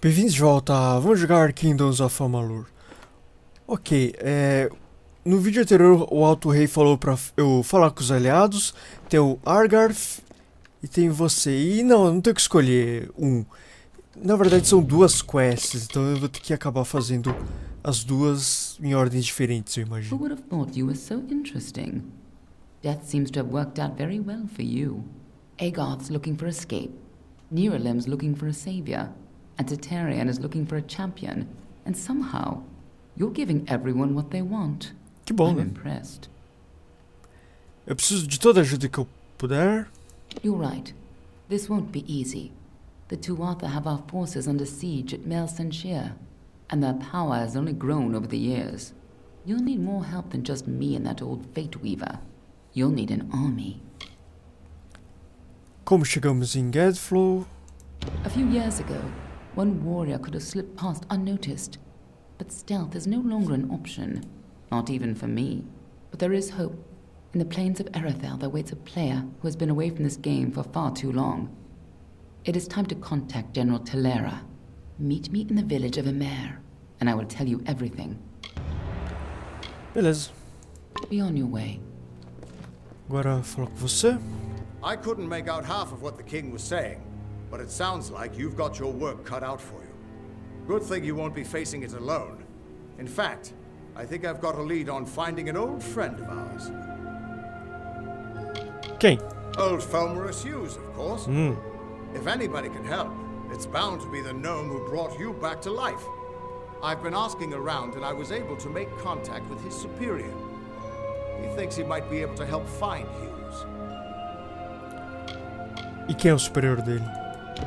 Bem-vindos de volta, vamos jogar Kingdoms of Amalur. Ok, no vídeo anterior o Alto Rei falou pra eu falar com os aliados. Tem o Argarth e tem você. E não, eu não tenho que escolher um. Na verdade são duas quests, então eu vou ter que acabar fazendo as duas em ordens diferentes, eu Who imagino. would have thought you were so interesting? Death seems to have worked out very well for you. Agarth's looking for escape. Neuralim's looking for a savior. And Tatarian is looking for a champion. And somehow, you're giving everyone what they want. Que bom, I'm né? impressed. Eu preciso de toda a ajuda que eu puder. You're right. This won't be easy. The Tuatha have our forces under siege at Mel Senshir, and their power has only grown over the years. You'll need more help than just me and that old Fate Weaver. You'll need an army. Como chegamos em Gadflow? A few years ago, one warrior could have slipped past unnoticed. But stealth is no longer an option. Not even for me. But there is hope. In the plains of Erethel there waits a player who has been away from this game for far too long. It is time to contact General Telera. Meet me in the village of Emer, and I will tell you everything. Beleza. Be on your way. Agora falar com você. I couldn't make out half of what the king was saying, but it sounds like you've got your work cut out for you. Good thing you won't be facing it alone. In fact, I think I've got a lead on finding an old friend of ours. Quem? Old Felmerus Hughes, of course. If anybody can help, it's bound to be the gnome who brought you back to life. I've been asking around and I was able to make contact with his superior. He thinks he might be able to help find Hughes. E quem é o superior dele?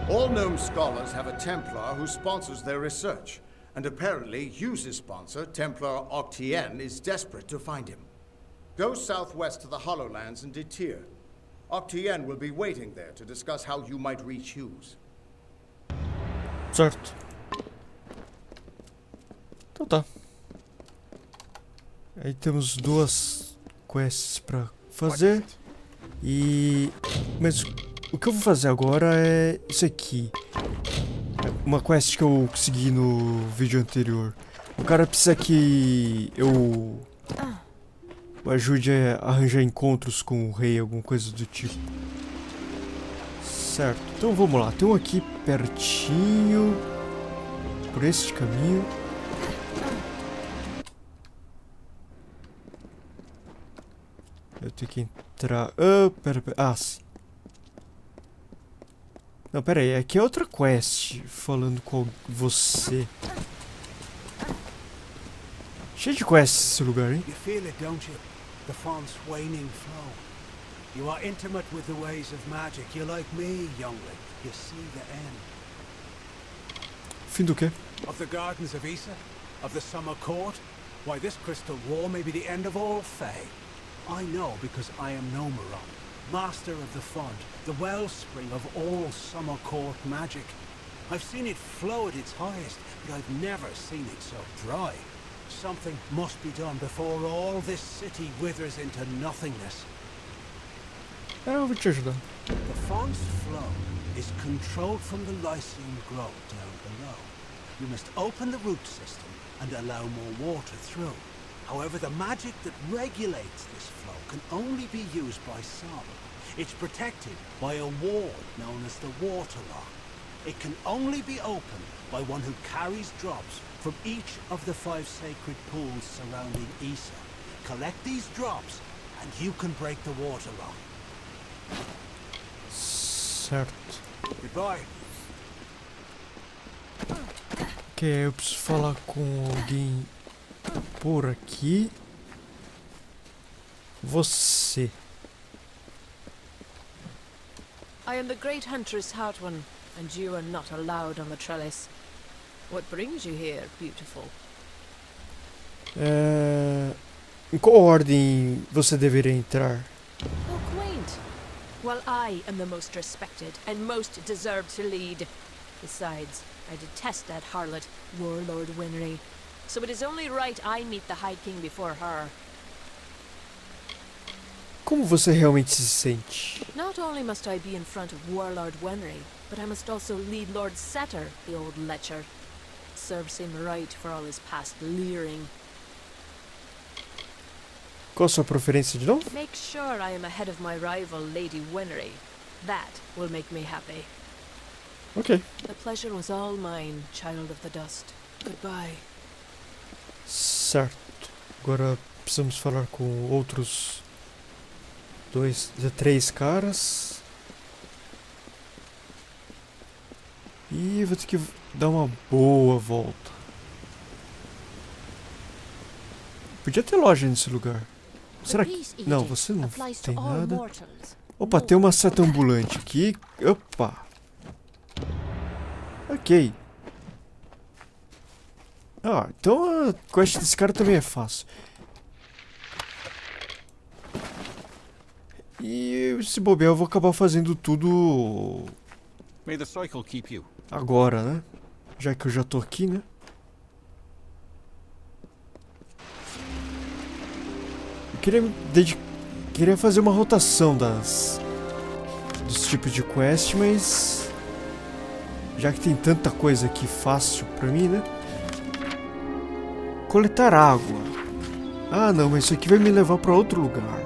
All gnome scholars have a Templar who sponsors their research, and apparently Hughes' sponsor, Templar Octien, is desperate to find him. Go southwest to the Hollowlands and Detir. Octien will be waiting there to discuss how you might reach Hughes. Certo. Então tá. Aí temos duas quests pra fazer. Mas o que eu vou fazer agora é isso aqui. Uma quest que eu consegui no vídeo anterior. O cara precisa que eu ajude a arranjar encontros com o rei, alguma coisa do tipo. Certo, então vamos lá. Tem um aqui pertinho. Por este caminho. Eu tenho que entrar... pera. Ah, sim. Não, pera aí. Aqui é outra quest. Falando com você. Cheio de quests esse lugar, hein? You feel it, don't you? The font's waning flow. You are intimate with the ways of magic. You're like me, youngling. You see the end. Fim do quê? Of the gardens of Issa? Of the summer court? Why, this crystal wall may be the end of all Fae. I know because I am Nomeron, master of the font, the wellspring of all summer court magic. I've seen it flow at its highest, but I've never seen it so dry. Something must be done before all this city withers into nothingness. Eu vou te ajudar. The font's flow is controlled from the Lyceum grove down below. You must open the root system and allow more water through. However, the magic that regulates this flow can only be used by some. It's protected by a ward known as the Waterlock. It can only be opened by one who carries drops from each of the 5 sacred pools surrounding Issa. Collect these drops, and you can break the Waterlock. Certo. Goodbye. Ok, eu preciso falar com alguém por aqui. Você. I am the great huntress Hartwan, and you are not allowed on the trellis. What brings you here, beautiful? Em qual ordem você deveria entrar? Oh, quaint. Well, I am the most respected and most deserved to lead. Besides, I detest that harlot, Warlord Winry. So it is only right I meet the High King before her. Como você realmente se sente? Not only must I be in front of Warlord Wenry, but I must also lead Lord Setter, the old lecher. Serves him right for all his past leering. Qual a sua preferência de novo? Make sure I am ahead of my rival, Lady Wenry. That will make me happy. Ok. The pleasure was all mine, child of the dust. Goodbye. Certo. Agora precisamos falar com outros 3 caras. E vou ter que dar uma boa volta. Podia ter loja nesse lugar. Será que... Não, você não tem nada. Opa, tem uma seta ambulante aqui. Opa. Ok. Ah, então a quest desse cara também é fácil. E se bobear eu vou acabar fazendo tudo May the cycle keep you. agora, né? Já que eu já tô aqui, né? Eu queria fazer uma rotação dos tipos de quest, mas já que tem tanta coisa aqui fácil pra mim, né? Coletar água. Ah, não, mas isso aqui vai me levar pra outro lugar.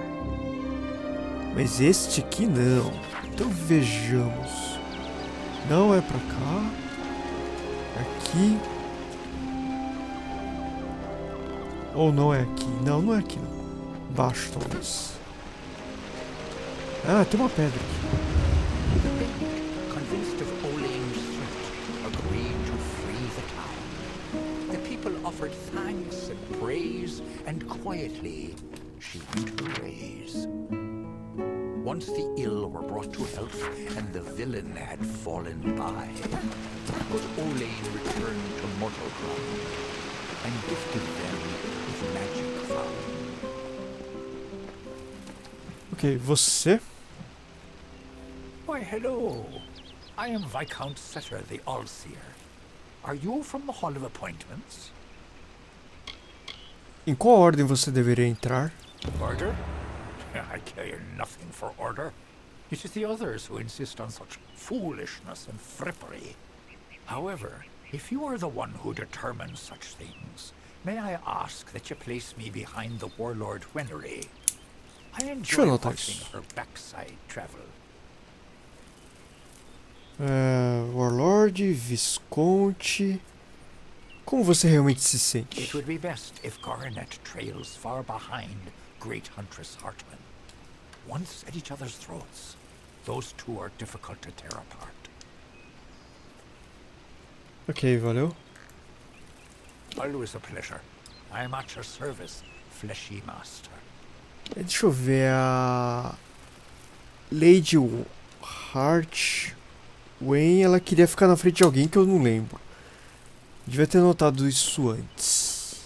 Mas este aqui não. Então vejamos. Não é pra cá. Aqui. Ou não é aqui? Não, não é aqui não. Baixo talvez. Ah, tem uma pedra aqui. Convinced of Olane's threat, agreed to free the town. The people offered thanks and praise, and quietly she went her ways. Once the ill were brought to health, and the villain had fallen by, but Olane returned to mortal ground, and gifted them with magic found. Ok, você? Why, hello. I am Viscount Setter, the All-Seer. Are you from the Hall of Appointments? Em qual ordem você deveria entrar? Order? I care nothing for order. It is the others who insist on such foolishness and frippery. However, if you are the one who determines such things, may I ask that you place me behind the Warlord Wenry? I enjoy watching her backside travel. Warlord, Visconde. Como você realmente se sente? It would be best if Garnet trails far behind Great Huntress Hartman. Once at each other's throats, those two are difficult to tear apart. Ok, valeu. Always a pleasure. I am at your service, fleshy master. Deixa eu ver a Lady Hart Wayne, ela queria ficar na frente de alguém que eu não lembro. Devia ter notado isso antes.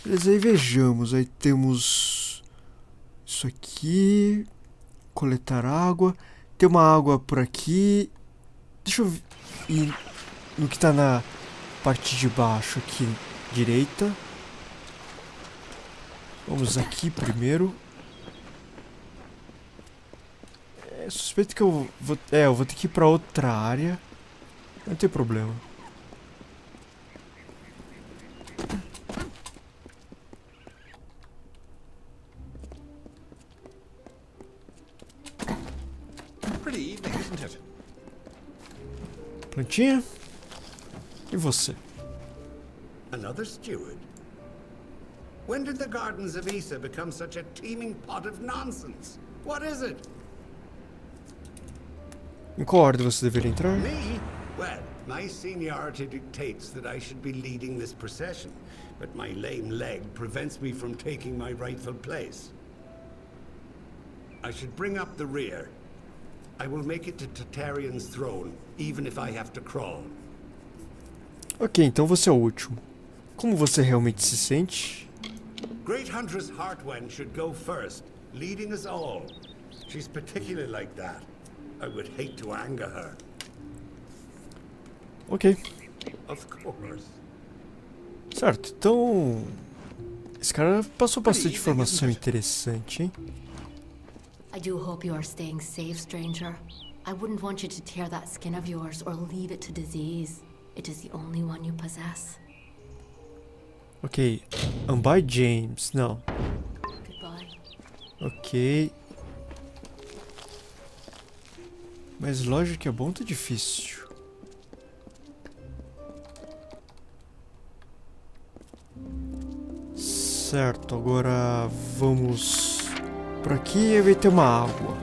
Beleza, aí vejamos. Aí temos isso aqui. Coletar água. Tem uma água por aqui. Deixa eu ir no que tá na parte de baixo aqui, direita. Vamos aqui primeiro. Suspeito que eu vou ter que ir pra outra área. Não tem problema. Pretty evening, isn't it? Plantinha. E você? Another steward? When did the gardens of Issa become such a teeming pot of nonsense? What is it? Em qual ordem você deveria entrar? Me? Well, my seniority dictates that I should be leading this procession, but my lame leg prevents me from taking my rightful place. I should bring up the rear. I will make it to Tartaryon's throne, even if I have to crawl. Ok, então você é o último. Como você realmente se sente? Great Huntress Hartwen should go first, leading us all. She's particularly like that. I would hate to anger her. Ok. Of course. Certo, então... Esse cara passou bastante informação interessante, hein? I do hope you are staying safe, stranger. I wouldn't want you to tear that skin of yours or leave it to disease. It is the only one you possess. Ok. By James. Não. Goodbye. Ok. Mas lógico que é bom, tá difícil. Certo, agora vamos por aqui e vai ter uma água.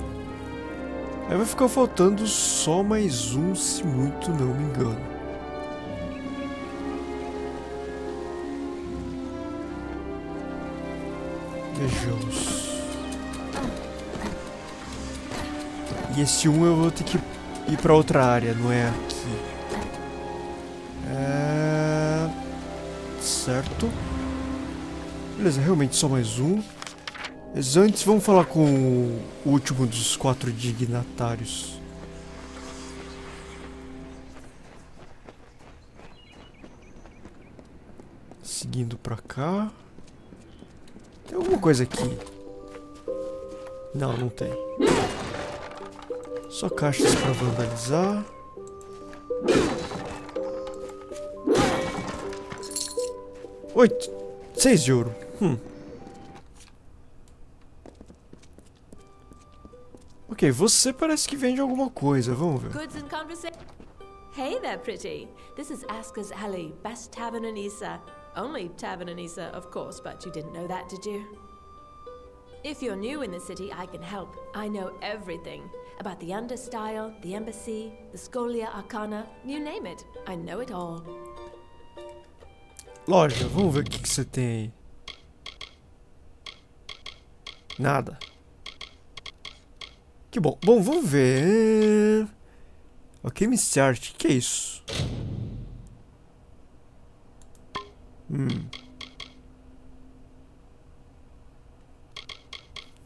Aí vai ficar faltando só mais um, se muito não me engano. Vejamos. E esse eu vou ter que ir pra outra área, não é aqui. Certo. Beleza, realmente só mais um. Mas antes vamos falar com o último dos 4 dignatários. Seguindo pra cá. Tem alguma coisa aqui? Não, não tem. Só caixas pra vandalizar. Oito. 6 de ouro. Ok, você parece que vende alguma coisa. Vamos ver. Goods and conversation. Hey there, pretty. This is Aska's Alley, best tavern in Issa. Only tavern in Issa, of course, but you didn't know that, did you? If you're new in the city, I can help. I know everything. About the understyle, the embassy, the Scholia Arcana, you name it. I know it all. Loja, vamos ver o que você tem aí. Nada. Que bom. Bom, vamos ver. Ok, Miss Art. Que é isso?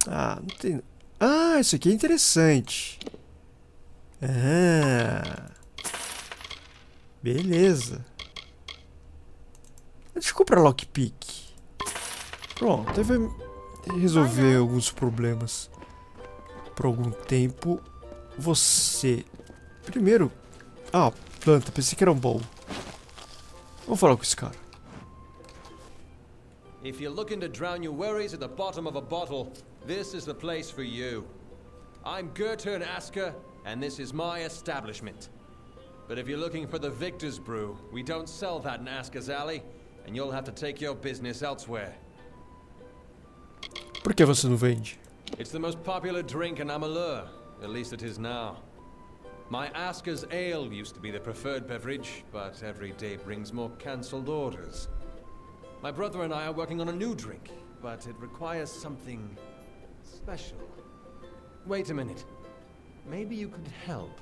Ah, não tem... Ah, isso aqui é interessante. Ah. Beleza. Deixa eu comprar lockpick. Pronto, aí vai resolver alguns problemas por algum tempo. Você... Primeiro... Ah, planta. Pensei que era um bowl. Vamos falar com esse cara. If you're looking to drown your worries at the bottom of a bottle, this is the place for you. I'm Gertern Asker, and this is my establishment. But if you're looking for the Victor's Brew, we don't sell that in Asker's Alley, and you'll have to take your business elsewhere. Por que você não vende? It's the most popular drink in Amalur, at least it is now. My Asker's Ale used to be the preferred beverage, but every day brings more cancelled orders. My brother and I are working on a new drink, but it requires something special. Wait a minute. Maybe you could help.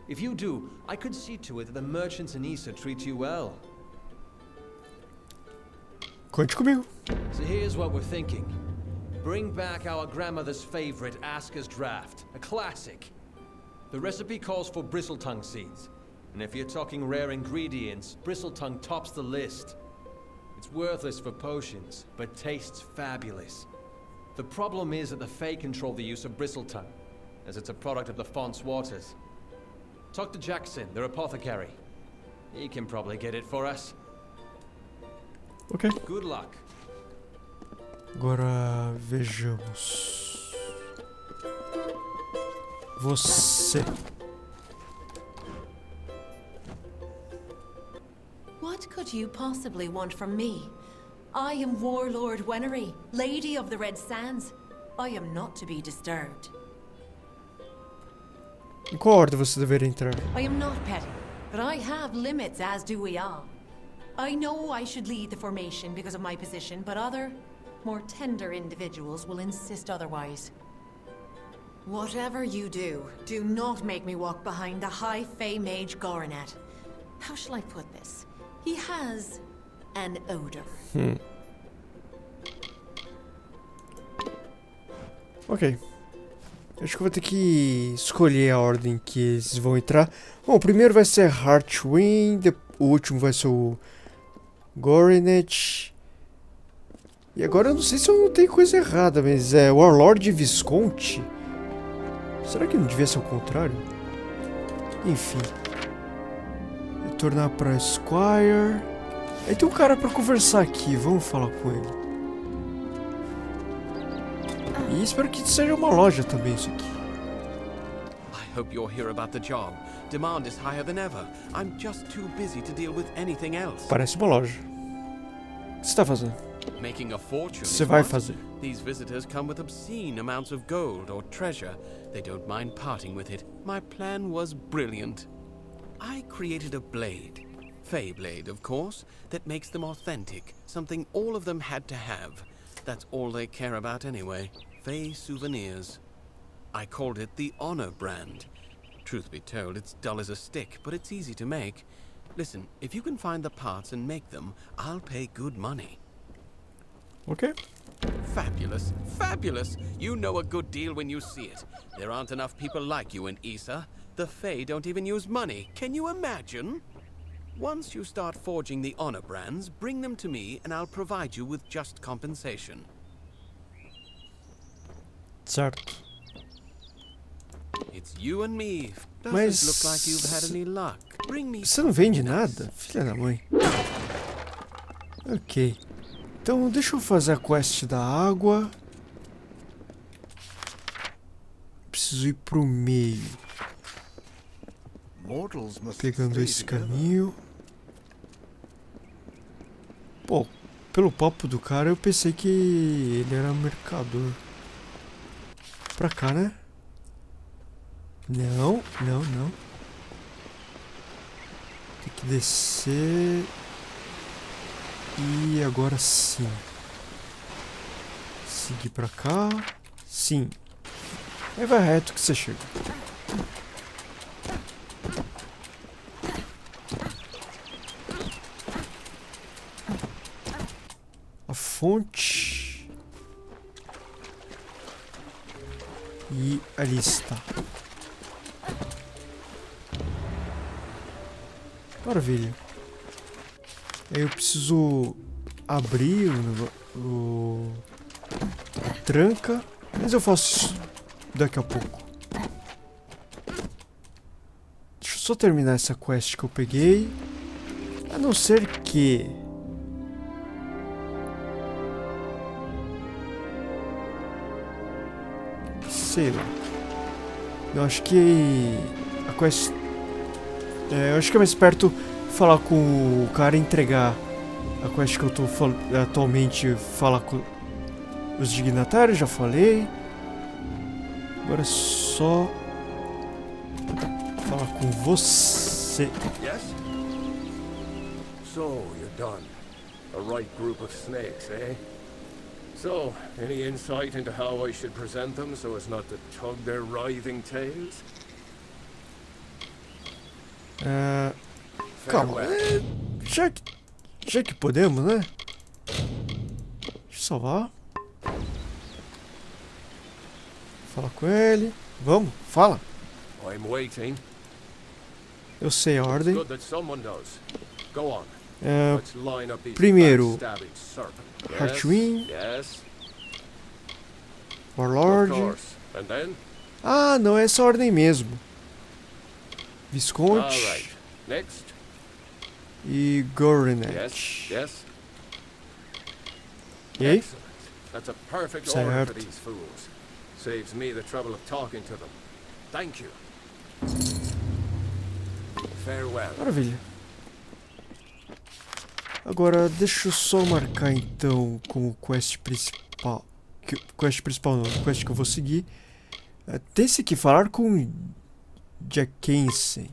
If you do, I could see to it that the merchants in Issa treat you well. Conte comigo. So here's what we're thinking. Bring back our grandmother's favorite Asker's Draft, a classic. The recipe calls for bristletongue seeds, and if you're talking rare ingredients, bristletongue tops the list. It's worthless for potions, but tastes fabulous. The problem is that the Fae control the use of bristletongue, as it's a product of the Font's waters. Talk to Jackson, their apothecary. He can probably get it for us. Ok. Good luck. Agora vejamos. Você. What could you possibly want from me? I am Warlord Wenery, Lady of the Red Sands. I am not to be disturbed. Em qual ordem você deveria entrar? I am not petty, but I have limits, as do we all. I know I should lead the formation because of my position, but other, more tender individuals will insist otherwise. Whatever you do, do not make me walk behind the High Fae Mage Goronet. How shall I put this? He has an odor. Ok. Acho que eu vou ter que escolher a ordem que eles vão entrar. Bom, o primeiro vai ser Heartwind, o último vai ser o Goronet. E agora eu não sei se eu notei coisa errada, mas é Warlord e Visconde? Será que não devia ser o contrário? Enfim. Retornar pra Squire. Aí tem um cara pra conversar aqui, vamos falar com ele. E espero que seja uma loja também isso aqui. I hope you're here about the job. Demand is higher than ever. I'm just too busy to deal with anything else. Parece uma loja. O que você tá fazendo? Making a fortune. Você vai fazer. These visitors come with obscene amounts of gold or treasure. They don't mind parting with it. My plan was brilliant. I created a blade. Fey blade, of course, that makes them authentic. Something all of them had to have. That's all they care about anyway. Fey souvenirs. I called it the Honor brand. Truth be told, it's dull as a stick, but it's easy to make. Listen, if you can find the parts and make them, I'll pay good money. Okay. Fabulous, fabulous! You know a good deal when you see it. There aren't enough people like you in Issa. The Fae don't even use money. Can you imagine? Once you start forging the Honor brands, bring them to me and I'll provide you with just compensation. Certo. It's you and me. Doesn't Mas look like you've had any luck. Bring me. Você não vende nada? Filha da mãe. Ok. Então deixa eu fazer a quest da água. Preciso ir pro meio. Pegando esse caminho. Pô, pelo papo do cara eu pensei que ele era mercador. Pra cá, né? Não, não, não. Tem que descer. E agora sim. Seguir pra cá. Sim. Aí vai reto que você chega. A fonte. E ali está. Maravilha. Aí eu preciso abrir a tranca, mas eu faço isso daqui a pouco. Deixa eu só terminar essa quest que eu peguei. A não ser que... sei lá. Eu acho que a quest... eu acho que é mais perto falar com o cara e entregar a quest que eu tô atualmente, falar com os dignatários, já falei. Agora é só falar com você. Yes? So, you're done. A right group of snakes, eh? So, any insight into how I should present them so as not to tug their writhing tails? Calma, já que podemos, né? Deixa eu salvar. Fala com ele. Vamos, fala. I'm waiting. Eu sei a ordem. Good that someone does. Go on. Let's line up these Primeiro, backstabbing serpent. Heartwing. Yes. Warlord. Of course. And then? Ah, não é essa ordem mesmo. Visconde. All right. Next. E Gorenet. Yes. Yes. E aí? Excellent. That's a perfect order Certo. for these fools. Saves me the trouble of talking to them. Thank you. Farewell. Maravilha. Agora deixa eu só marcar então como quest principal. Quest principal não, quest que eu vou seguir. Tem-se que falar com Jackensen.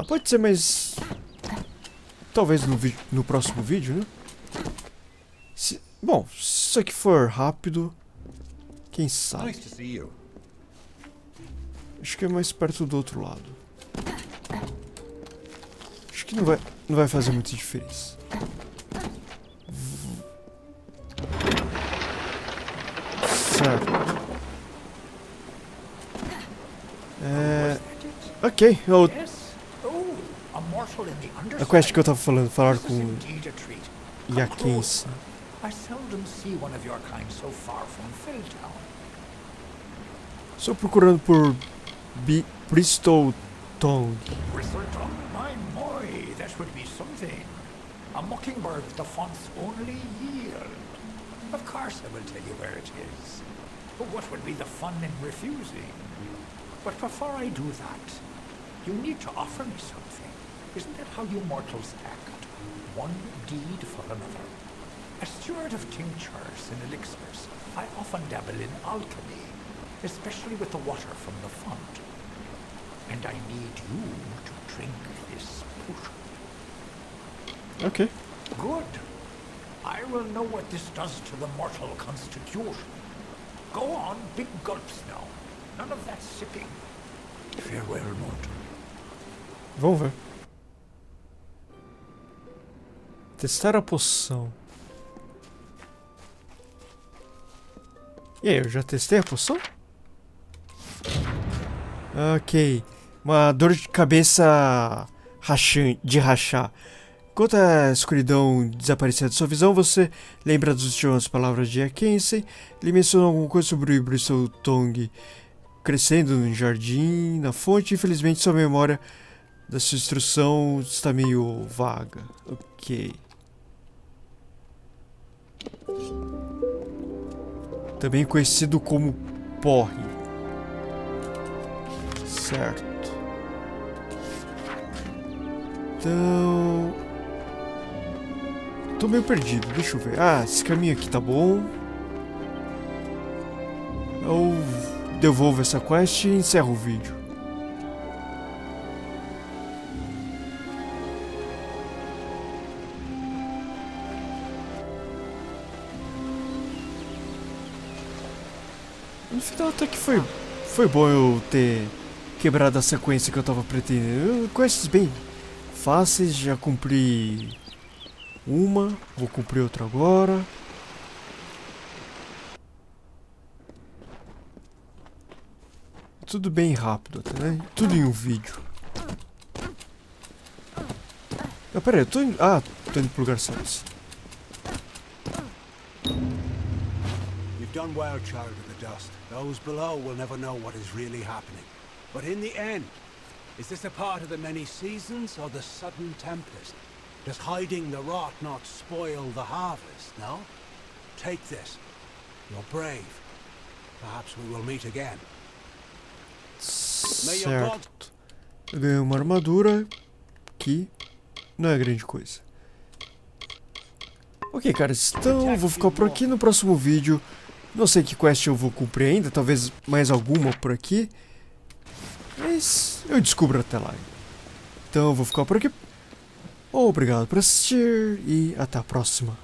Pode ser, mas talvez no próximo vídeo, né? Bom, se isso aqui for rápido, quem sabe? Nice to see you. Acho que é mais perto do outro lado. Acho que não vai fazer muita diferença. Certo. Ok, a quest que eu tava falando, falar com Jackensen. I seldom see one of your kind so far from Filltown. Estou procurando por Bristol Tongue. Bristleton? My, that would be something. A mockingbird the font's only yield. Of course I will tell you where it is. But what would be the fun in refusing? But before I do that, you need to offer me something. Isn't that how you mortals act? One deed for another. A steward of tinctures and elixirs, I often dabble in alchemy, especially with the water from the font. And I need you to drink this potion. Ok. Good. I will know what this does to the mortal constitution. Go on, big gulps now. None of that sipping. Farewell, mortal. Vamos ver. Testar a poção. E aí, eu já testei a poção? Ok. Uma dor de cabeça de rachar. Enquanto a escuridão desaparecia de sua visão, você lembra das últimas palavras de Mackenzie. Ele mencionou alguma coisa sobre o Bristol Tongue crescendo no jardim, na fonte. Infelizmente, sua memória da sua instrução está meio vaga. Ok. Também conhecido como porre. Certo. Então... tô meio perdido, deixa eu ver. Ah, esse caminho aqui tá bom. Eu devolvo essa quest e encerro o vídeo. No final até que foi bom eu ter quebrado a sequência que eu tava pretendendo. Quests bem fáceis, já cumpri uma, vou cumprir outra agora. Tudo bem rápido até, né? Tudo em um vídeo. Ah, pera aí, eu tô indo... Ah, tô indo pro lugar certo. You've done well, child of the dust. Those below will never know what is really happening. But in the end, is this a part of the many seasons or the sudden tempest? Does hiding the rot not spoil the harvest, no? Take this. You're brave. Perhaps we will meet again. Certo. Eu ganhei uma armadura que não é grande coisa. Ok, cara, então eu vou ficar por aqui no próximo vídeo. Não sei que quest eu vou cumprir ainda, talvez mais alguma por aqui. Mas eu descubro até lá. Então eu vou ficar por aqui. Obrigado por assistir e até a próxima.